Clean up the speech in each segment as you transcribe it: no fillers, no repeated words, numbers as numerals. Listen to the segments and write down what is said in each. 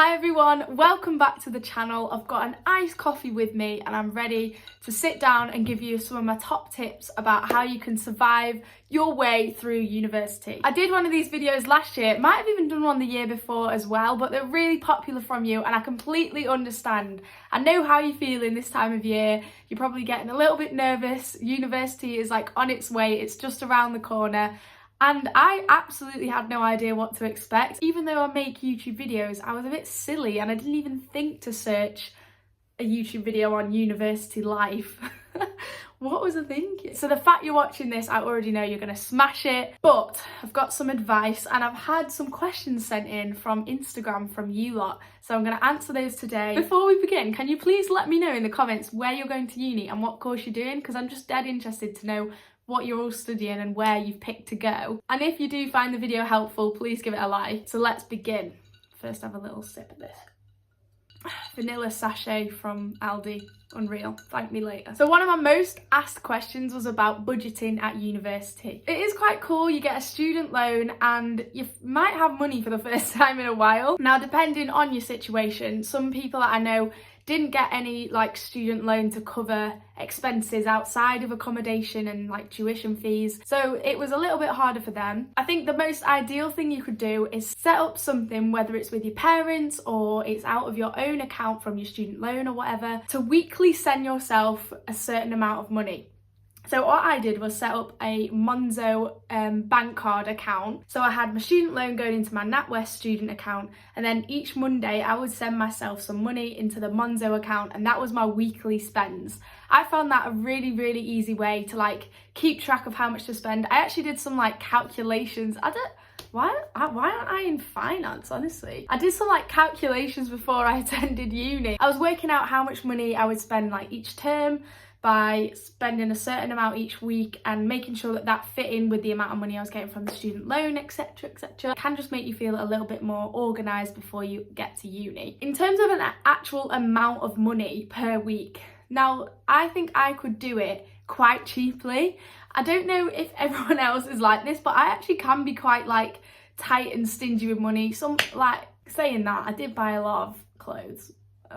Hi everyone, welcome back to the channel. I've got an iced coffee with me and I'm ready to sit down and give you some of my top tips about how you can survive your way through university. I did one of these videos last year, might have even done one the year before as well, but they're really popular from you and I completely understand. I know how you're feeling this time of year. You're probably getting a little bit nervous. University is like on its way, it's just around the corner. And I absolutely had no idea what to expect. Even though I make YouTube videos, I was a bit silly and I didn't even think to search a YouTube video on university life. What was I thinking? So the fact you're watching this, I already know you're gonna smash it, but I've got some advice and I've had some questions sent in from Instagram from you lot. So I'm gonna answer those today. Before we begin, can you please let me know in the comments where you're going to uni and what course you're doing? Because I'm just dead interested to know what you're all studying and where you've picked to go. And if you do find the video helpful, please give it a like. So let's begin. First, have a little sip of this. Vanilla sachet from Aldi. Unreal. Thank me later. So one of my most asked questions was about budgeting at university. It is quite cool. You get a student loan and you might have money for the first time in a while. Now, depending on your situation, some people that I know didn't get any like student loan to cover expenses outside of accommodation and like tuition fees, so it was a little bit harder for them. I think the most ideal thing you could do is set up something, whether it's with your parents or it's out of your own account from your student loan or whatever, to weekly send yourself a certain amount of money. So what I did was set up a Monzo bank card account. So I had my student loan going into my NatWest student account, and then each Monday I would send myself some money into the Monzo account, and that was my weekly spends. I found that a really easy way to like keep track of how much to spend. I actually did some like calculations. Why aren't I in finance, honestly? I did some like calculations before I attended uni. I was working out how much money I would spend like each term by spending a certain amount each week and making sure that that fit in with the amount of money I was getting from the student loan, etc, etc. It can just make you feel a little bit more organised before you get to uni. In terms of an actual amount of money per week, now I think I could do it quite cheaply. I don't know if everyone else is like this, but I actually can be quite like tight and stingy with money. Like saying that, I did buy a lot of clothes.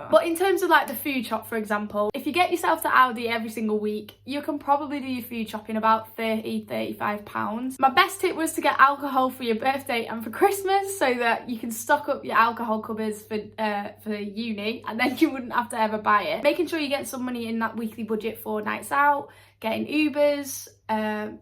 But in terms of like the food shop, for example, if you get yourself to Aldi every single week, you can probably do your food shopping about £30–35. My best tip was to get alcohol for your birthday and for Christmas so that you can stock up your alcohol cupboards for uni, and then you wouldn't have to ever buy it. Making sure you get some money in that weekly budget for nights out, getting Ubers,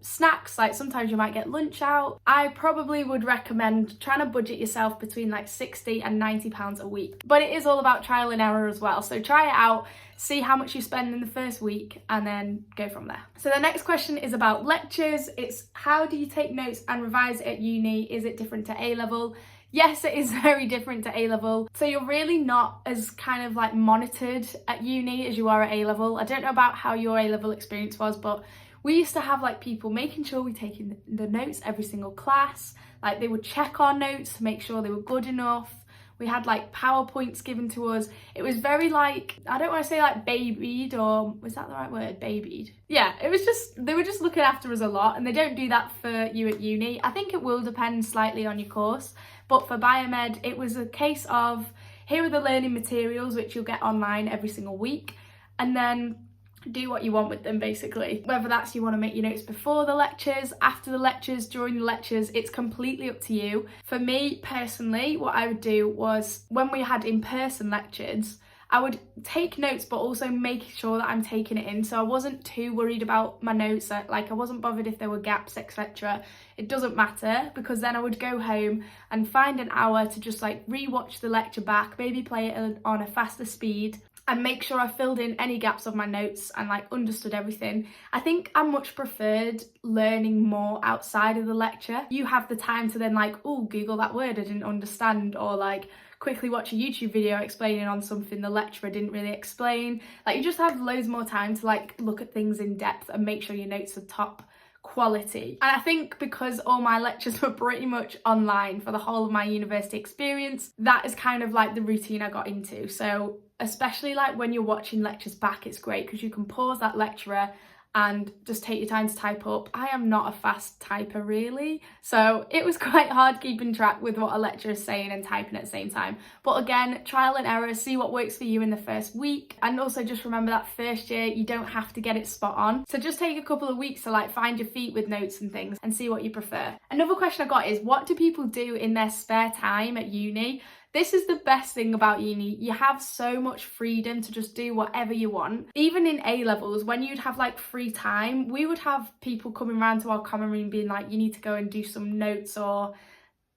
snacks, like sometimes you might get lunch out. I probably would recommend trying to budget yourself between like £60 and £90 a week. But it is all about trial and error as well. So try it out, see how much you spend in the first week and then go from there. So the next question is about lectures. It's how do you take notes and revise at uni? Is it different to A-level? Yes, it is very different to A-level. So you're really not as kind of like monitored at uni as you are at A-level. I don't know about how your A-level experience was, but we used to have like people making sure we taking the notes every single class. Like they would check our notes to make sure they were good enough. We had like PowerPoints given to us. It was very like, I don't want to say like babied, or was that the right word? Babied. Yeah, it was just, they were just looking after us a lot, and they don't do that for you at uni. I think it will depend slightly on your course, but for biomed, it was a case of, here are the learning materials which you'll get online every single week, and then do what you want with them basically. Whether that's you want to make your notes before the lectures, after the lectures, during the lectures, it's completely up to you. For me personally, what I would do was when we had in-person lectures, I would take notes but also make sure that I'm taking it in, so I wasn't too worried about my notes. Like I wasn't bothered if there were gaps, etc. It doesn't matter, because then I would go home and find an hour to just like re-watch the lecture back, maybe play it on a faster speed, and make sure I filled in any gaps of my notes and like understood everything. I think I much preferred learning more outside of the lecture. You have the time to then like, oh, Google that word I didn't understand, or like quickly watch a YouTube video explaining on something the lecturer didn't really explain. Like you just have loads more time to like look at things in depth and make sure your notes are top quality. And I think because all my lectures were pretty much online for the whole of my university experience, that is kind of like the routine I got into. So especially like when you're watching lectures back, it's great because you can pause that lecturer and just take your time to type up. I am not a fast typer really, so it was quite hard keeping track with what a lecturer is saying and typing at the same time. But again, trial and error, see what works for you in the first week. And also just remember that first year you don't have to get it spot on, so just take a couple of weeks to like find your feet with notes and things and see what you prefer. Another question I got is, what do people do in their spare time at uni? This is the best thing about uni. You have so much freedom to just do whatever you want. Even in A-levels, when you'd have like free time, we would have people coming around to our common room being like, you need to go and do some notes, or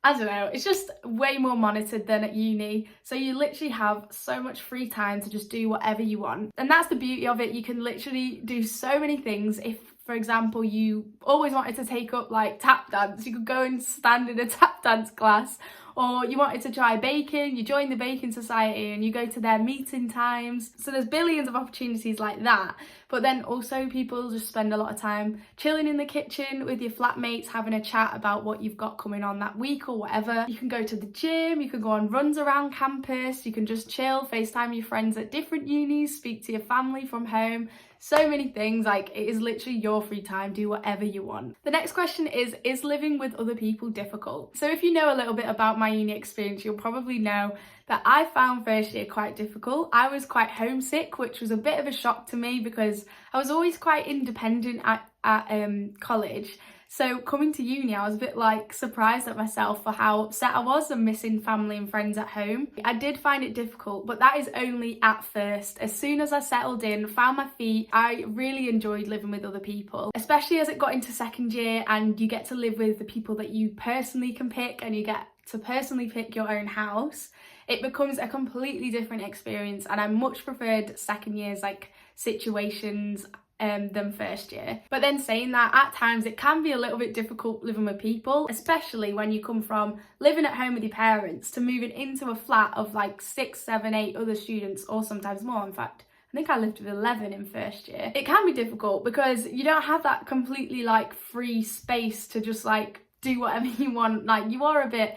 I don't know, it's just way more monitored than at uni. So you literally have so much free time to just do whatever you want. And that's the beauty of it. You can literally do so many things. If, for example, you always wanted to take up like tap dance, you could go and stand in a tap dance class. Or you wanted to try baking, you join the baking society and you go to their meeting times. So there's billions of opportunities like that. But then also people just spend a lot of time chilling in the kitchen with your flatmates, having a chat about what you've got coming on that week or whatever. You can go to the gym, you can go on runs around campus, you can just chill, FaceTime your friends at different unis, speak to your family from home. So many things, like it is literally your free time, do whatever you want. The next question is living with other people difficult? So if you know a little bit about my uni experience, you'll probably know that I found first year quite difficult. I was quite homesick, which was a bit of a shock to me because I was always quite independent at college. So coming to uni, I was a bit like surprised at myself for how upset I was and missing family and friends at home. I did find it difficult, but that is only at first. As soon as I settled in, found my feet, I really enjoyed living with other people, especially as it got into second year and you get to live with the people that you personally can pick and you get to personally pick your own house. It becomes a completely different experience, and I much preferred second year's like situations than first year. But then saying that, at times it can be a little bit difficult living with people, especially when you come from living at home with your parents to moving into a flat of like 6, 7, 8 other students, or sometimes more. In fact, I think I lived with 11 in first year. It can be difficult because you don't have that completely like free space to just like do whatever you want. Like you are a bit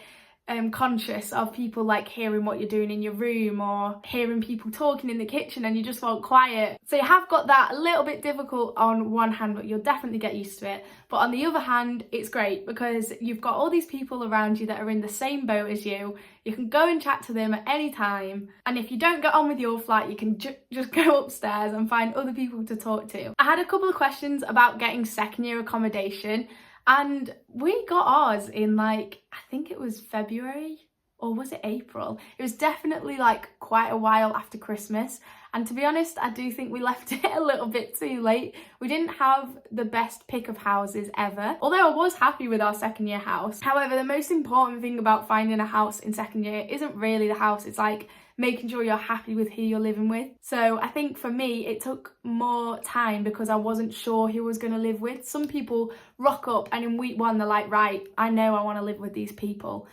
conscious of people like hearing what you're doing in your room or hearing people talking in the kitchen, and you just want quiet. So you have got that a little bit difficult on one hand, but you'll definitely get used to it. But on the other hand, it's great because you've got all these people around you that are in the same boat as you. You can go and chat to them at any time, and if you don't get on with your flat, you can just go upstairs and find other people to talk to. I had a couple of questions about getting second year accommodation, and we got ours in like, I think it was February, or was it April? It was definitely like quite a while after Christmas. And to be honest, I do think we left it a little bit too late. We didn't have the best pick of houses ever, although I was happy with our second year house. However, the most important thing about finding a house in second year isn't really the house, it's like making sure you're happy with who you're living with. So I think for me, it took more time because I wasn't sure who I was going to live with. Some people rock up and in week one, they're like, right, I know I want to live with these people.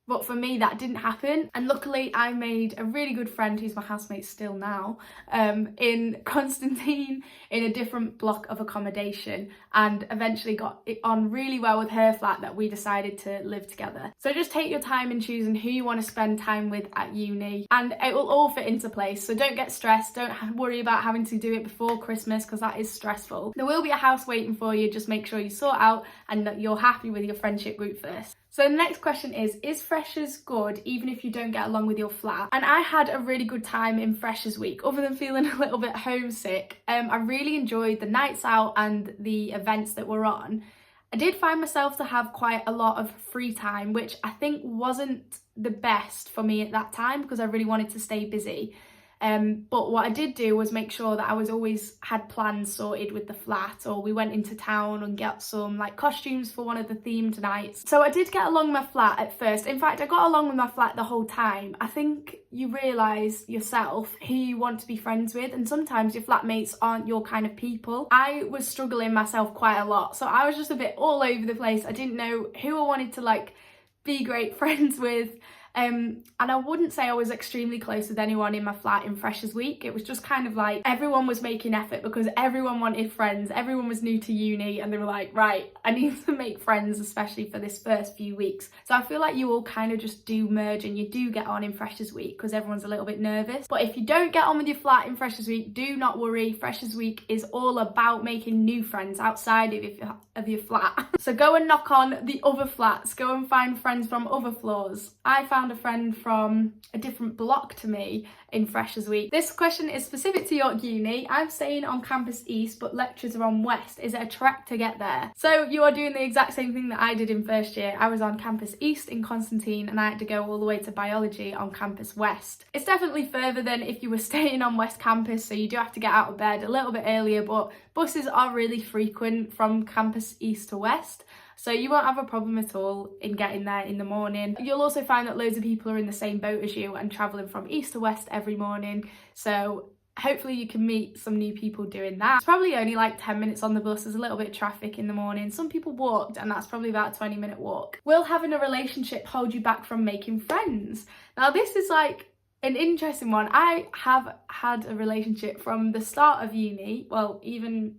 But for me, that didn't happen. And luckily, I made a really good friend who's my housemate still now, in Constantine, in a different block of accommodation, and eventually got it on really well with her flat that we decided to live together. So just take your time in choosing who you want to spend time with at uni, and it will all fit into place. So don't get stressed. Don't worry about having to do it before Christmas because that is stressful. There will be a house waiting for you. Just make sure you sort out and that you're happy with your friendship group first. So the next question is freshers good even if you don't get along with your flat? And I had a really good time in freshers week, other than feeling a little bit homesick. I really enjoyed the nights out and the events that were on. I did find myself to have quite a lot of free time, which I think wasn't the best for me at that time because I really wanted to stay busy. But what I did do was make sure that I was always had plans sorted with the flat, or we went into town and got some like costumes for one of the themed nights. So I did get along with my flat at first. In fact, I got along with my flat the whole time. I think you realise yourself who you want to be friends with, and sometimes your flatmates aren't your kind of people. I was struggling myself quite a lot, so I was just a bit all over the place. I didn't know who I wanted to like be great friends with. And I wouldn't say I was extremely close with anyone in my flat in Freshers Week. It was just kind of like everyone was making effort because everyone wanted friends, everyone was new to uni, and they were like, right, I need to make friends, especially for this first few weeks. So I feel like you all kind of just do merge and you do get on in Freshers Week because everyone's a little bit nervous. But if you don't get on with your flat in Freshers Week, do not worry. Freshers Week is all about making new friends outside of your flat. So go and knock on the other flats, go and find friends from other floors. I found a friend from a different block to me in Freshers Week. This question is specific to York Uni. I'm staying on campus east, but lectures are on west. Is it a trek to get there? So you are doing the exact same thing that I did in first year. I was on campus east in Constantine and I had to go all the way to biology on campus west. It's definitely further than if you were staying on West Campus, so you do have to get out of bed a little bit earlier, but buses are really frequent from campus east to west. So you won't have a problem at all in getting there in the morning. You'll also find that loads of people are in the same boat as you and travelling from east to west every morning. So hopefully you can meet some new people doing that. It's probably only like 10 minutes on the bus. There's a little bit of traffic in the morning. Some people walked and that's probably about a 20-minute walk. Will having a relationship hold you back from making friends? Now this is like an interesting one. I have had a relationship from the start of uni, well, even,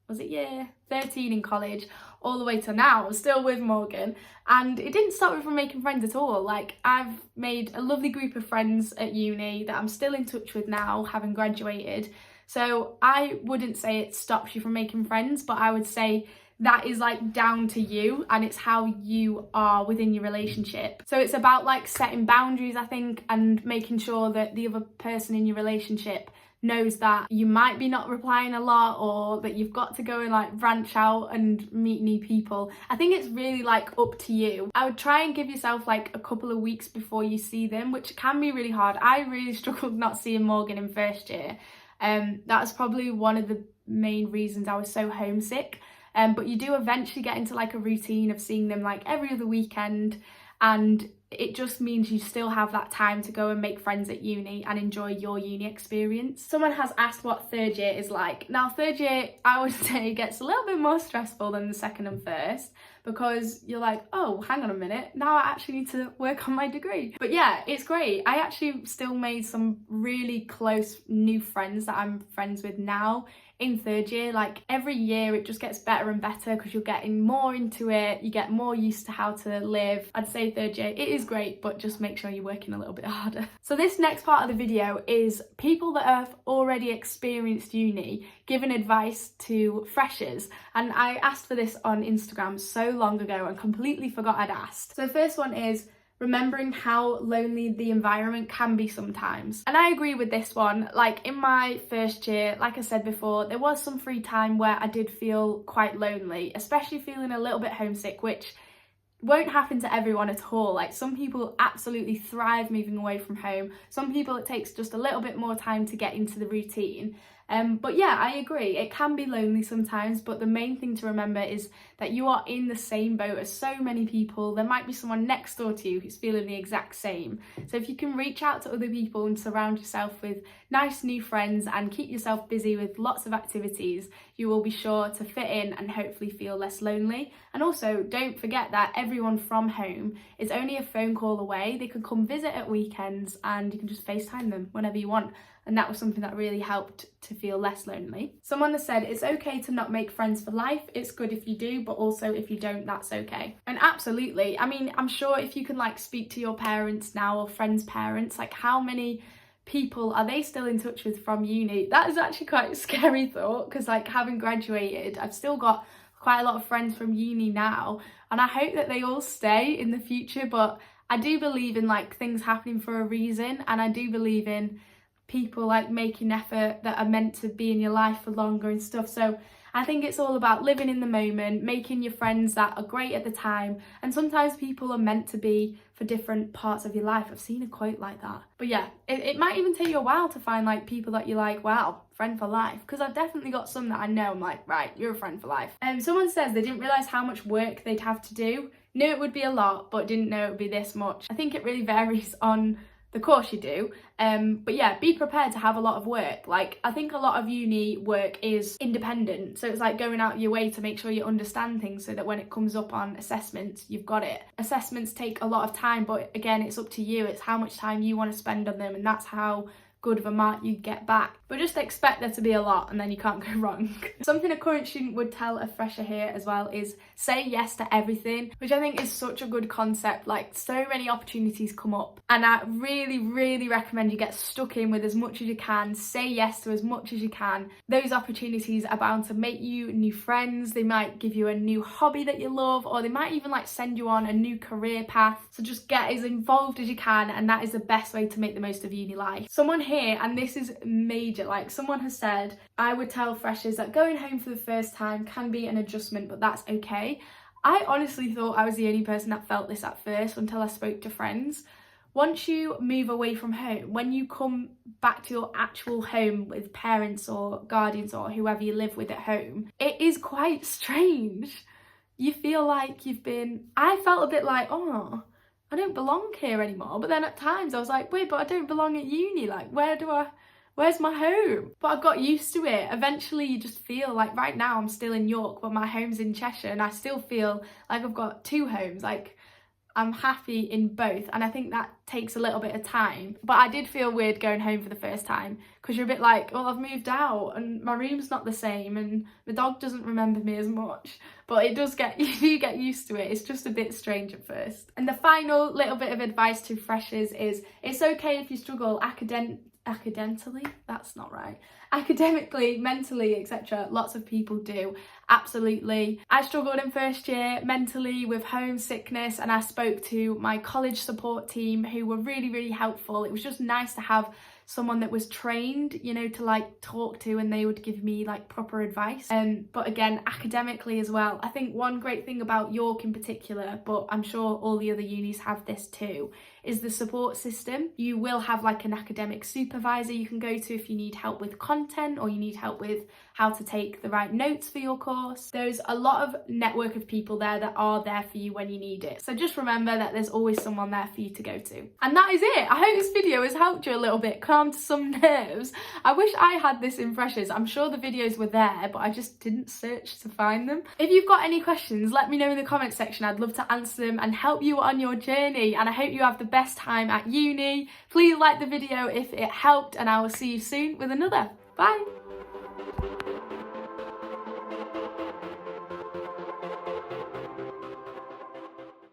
was it year 13 in college, all the way to now. I'm still with Morgan, and it didn't stop me from making friends at all. Like, I've made a lovely group of friends at uni that I'm still in touch with now, having graduated. So I wouldn't say it stops you from making friends, but I would say that is like down to you, and it's how you are within your relationship. So it's about like setting boundaries, I think, and making sure that the other person in your relationship knows that you might be not replying a lot, or that you've got to go and like branch out and meet new people. I think it's really like up to you. I would try and give yourself like a couple of weeks before you see them, which can be really hard. I really struggled not seeing Morgan in first year. That's probably one of the main reasons I was so homesick. But you do eventually get into like a routine of seeing them like every other weekend, and it just means you still have that time to go and make friends at uni and enjoy your uni experience. Someone has asked what third year is like. Now, third year, I would say, gets a little bit more stressful than the second and first, because you're like, oh, hang on a minute, now I actually need to work on my degree. But yeah, it's great. I actually still made some really close new friends that I'm friends with now in third year. Like, every year it just gets better and better because you're getting more into it, you get more used to how to live. I'd say third year, it is great, but just make sure you're working a little bit harder. So this next part of the video is people that have already experienced uni giving advice to freshers, and I asked for this on Instagram so long ago and completely forgot I'd asked. So the first one is remembering how lonely the environment can be sometimes. And I agree with this one. Like, in my first year, like I said before, there was some free time where I did feel quite lonely, especially feeling a little bit homesick, which won't happen to everyone at all. Like, some people absolutely thrive moving away from home. Some people, it takes just a little bit more time to get into the routine. But yeah, I agree, it can be lonely sometimes, but the main thing to remember is that you are in the same boat as so many people. There might be someone next door to you who's feeling the exact same. So if you can reach out to other people and surround yourself with nice new friends and keep yourself busy with lots of activities, you will be sure to fit in and hopefully feel less lonely. And also, don't forget that everyone from home is only a phone call away. They can come visit at weekends and you can just FaceTime them whenever you want. And that was something that really helped to feel less lonely. Someone has said, it's okay to not make friends for life. It's good if you do, but also if you don't, that's okay. And absolutely, I mean, I'm sure if you can like speak to your parents now or friends' parents, like how many people are they still in touch with from uni? That is actually quite a scary thought, because like, having graduated, I've still got quite a lot of friends from uni now, and I hope that they all stay in the future. But I do believe in like things happening for a reason, and I do believe in people like making effort that are meant to be in your life for longer and stuff. So I think it's all about living in the moment, making your friends that are great at the time, and sometimes people are meant to be for different parts of your life. I've seen a quote like that. But yeah, it might even take you a while to find like people that you're like, wow, friend for life, because I've definitely got some that I know I'm like, right, you're a friend for life. Someone says they didn't realise how much work they'd have to do. Knew it would be a lot, but didn't know it would be this much. I think it really varies on Of course you do. But yeah, be prepared to have a lot of work. Like, I think a lot of uni work is independent. So it's like going out your way to make sure you understand things so that when it comes up on assessments, you've got it. Assessments take a lot of time, but again, it's up to you. It's how much time you want to spend on them, and that's how good of a mark you get back. But just expect there to be a lot, and then you can't go wrong. Something a current student would tell a fresher here as well is say yes to everything, which I think is such a good concept. Like, so many opportunities come up, and I really recommend you get stuck in with as much as you can. Say yes to as much as you can. Those opportunities are bound to make you new friends. They might give you a new hobby that you love, or they might even like send you on a new career path. So just get as involved as you can, and that is the best way to make the most of uni life. Someone here, and this is major, like someone has said, I would tell freshers that going home for the first time can be an adjustment, but that's okay. I honestly thought I was the only person that felt this at first until I spoke to friends. Once you move away from home, when you come back to your actual home with parents or guardians or whoever you live with at home, it is quite strange. You feel like I felt a bit like, oh, I don't belong here anymore. But then at times I was like, wait, but I don't belong at uni. Like, where's my home? But I got used to it. Eventually you just feel like, right now I'm still in York, but my home's in Cheshire, and I still feel like I've got two homes. Like, I'm happy in both, and I think that takes a little bit of time. But I did feel weird going home for the first time, because you're a bit like, well, I've moved out and my room's not the same and the dog doesn't remember me as much. But you do get used to it. It's just a bit strange at first. And the final little bit of advice to freshers is, it's okay if you struggle academically, that's not right, academically, mentally, etc. Lots of people do, absolutely. I struggled in first year mentally with homesickness, and I spoke to my college support team who were really helpful. It was just nice to have someone that was trained, you know, to like talk to, and they would give me like proper advice. But again, academically as well, I think one great thing about York in particular, but I'm sure all the other unis have this too, is the support system. You will have like an academic supervisor you can go to if you need help with content, or you need help with how to take the right notes for your course. There's a lot of network of people there that are there for you when you need it. So just remember that there's always someone there for you to go to. And that is it. I hope this video has helped you a little bit calm to some nerves. I wish I had this in freshers. I'm sure the videos were there, but I just didn't search to find them. If you've got any questions, let me know in the comment section. I'd love to answer them and help you on your journey. And I hope you have the best time at uni. Please like the video if it helped, and I will see you soon with another. Bye.